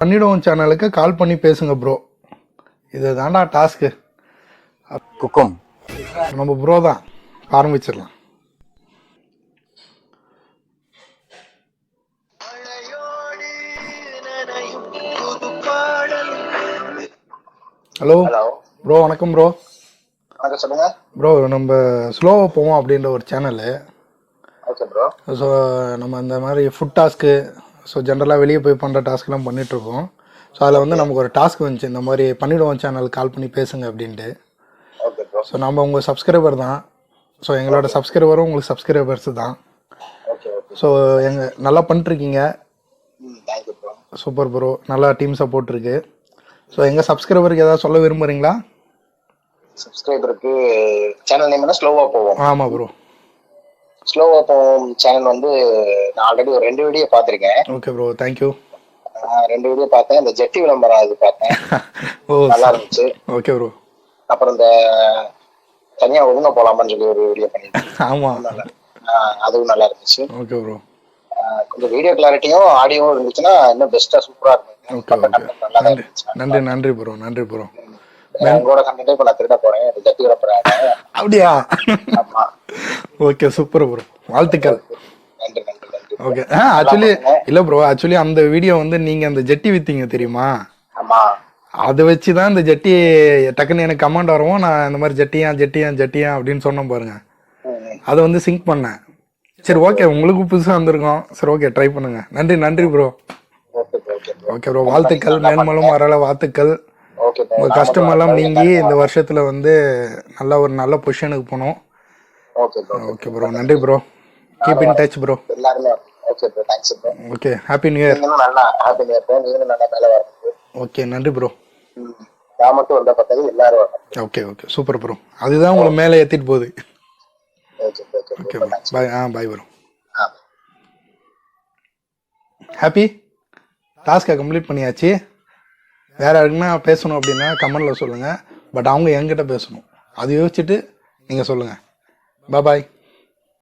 பண்ணிடுவோம் சேனலுக்கு கால் பண்ணி பேசுங்க ப்ரோ. இது தாண்டா டாஸ்க்கு. குக்கும் நம்ம ப்ரோ தான். ஆரம்பிச்சிடலாம். ஹலோ ப்ரோ, வணக்கம் ப்ரோ. வணக்கம், சொல்லுங்க ப்ரோ. நம்ம ஸ்லோவாக போவோம் அப்படின்ற ஒரு சேனலு. Okay bro. ஸோ நம்ம இந்த மாதிரி ஃபுட் டாஸ்க்கு, ஸோ ஜென்ரலாக வெளியே போய் பண்ணுற டாஸ்க்லாம் பண்ணிகிட்ருக்கோம். ஸோ அதில் வந்து நமக்கு ஒரு டாஸ்க் வந்துச்சு, இந்த மாதிரி பண்ணிவிடுவோம் சேனலுக்கு கால் பண்ணி பேசுங்க அப்படின்ட்டு. Okay bro. ஸோ நம்ம உங்கள் சப்ஸ்கிரைபர் தான். ஸோ எங்களோட சப்ஸ்கிரைபரும் உங்களுக்கு சப்ஸ்கிரைபர்ஸ் தான். Okay okay. ஸோ நல்லா பண்ணிட்டுருக்கீங்க. Thank you bro. Super bro. நல்லா டீம் சப்போர்ட் இருக்குது. ஸோ எங்கள் சப்ஸ்கிரைபருக்கு ஏதாவது சொல்ல விரும்புகிறீங்களா? சப்ஸ்கிரைபருக்கு சேனல் நேம் என்ன? ஸ்லோவா போவோம். ஆமாம் ப்ரோ. ஸ்லோவா போவோம் சேனல் வந்து நான் ஆல்ரெடி ஒரு 2 வீடியோ பார்த்துருக்கேன். Okay bro, thank you. 2 வீடியோ பார்த்தேன். இந்த ஜெட்டி விளம்பரம் அது பார்த்தேன். ஓ, நல்லா இருந்துச்சு. Okay bro. அப்புறம் இந்த தனியா ஒழுங்கா போலாமான்னு சொல்லி ஒரு வீடியோ பண்ணிருக்கேன். ஆமாம், அதுவும் நல்லா இருந்துச்சு. Okay bro. கொஞ்சம் வீடியோ கிளாரிட்டியும் ஆடியோவும் இருந்துச்சுன்னா இன்னும் பெஸ்டா சூப்பரா இருக்கும். Okay okay. நன்றி நன்றி ப்ரோ, நன்றி ப்ரோ. உங்களோட கண்டென்ட் இப்ப நான் திருட போறேன். ஜெட்டி விளம்பரம். அப்படியா? ஆமா. Okay, super bro. வாழ்த்துக்கள். நன்றி நன்றி நன்றி. ஓகே. ஆக்சுவலி இல்லை ப்ரோ, ஆக்சுவலி அந்த வீடியோ வந்து நீங்கள் அந்த ஜெட்டி விற்றீங்க தெரியுமா? ஆமா. அதை வச்சு தான் இந்த ஜெட்டி டக்குன்னு எனக்கு கமெண்ட் வரவும் நான் இந்த மாதிரி ஜெட்டியா அப்படின்னு சொன்னேன் பாருங்க. அதை வந்து சிங்க் பண்ணேன். சரி, ஓகே, உங்களுக்கு புதுசாக வந்திருக்கோம். சரி, ஓகே, ட்ரை பண்ணுங்க. நன்றி நன்றி ப்ரோ. ஓகே ப்ரோ, வாழ்த்துக்கள். மேன்மலும் வரல வாழ்த்துக்கள். உங்கள் கஷ்டமெல்லாம் நீங்கி இந்த வருஷத்தில் வந்து நல்ல பொசிஷனுக்கு போகணும். ஓகே ப்ரோ, நன்றி bro. Keep in touch bro. Okay, happy new year. Okay, நன்றி bro. Okay okay, super bro. அதுதான் உங்களை மேலே ஏற்றிட்டு போகுது. Okay bro, bye. Bye bro. Happy. டாஸ்க்கை கம்ப்ளீட் பண்ணியாச்சு. வேறு யாருக்குன்னா பேசணும் அப்படின்னா கமெண்டில் சொல்லுங்கள். பட் அவங்க என்கிட்ட பேசணும். அது யோசிச்சுட்டு நீங்கள் சொல்லுங்கள். பாய்.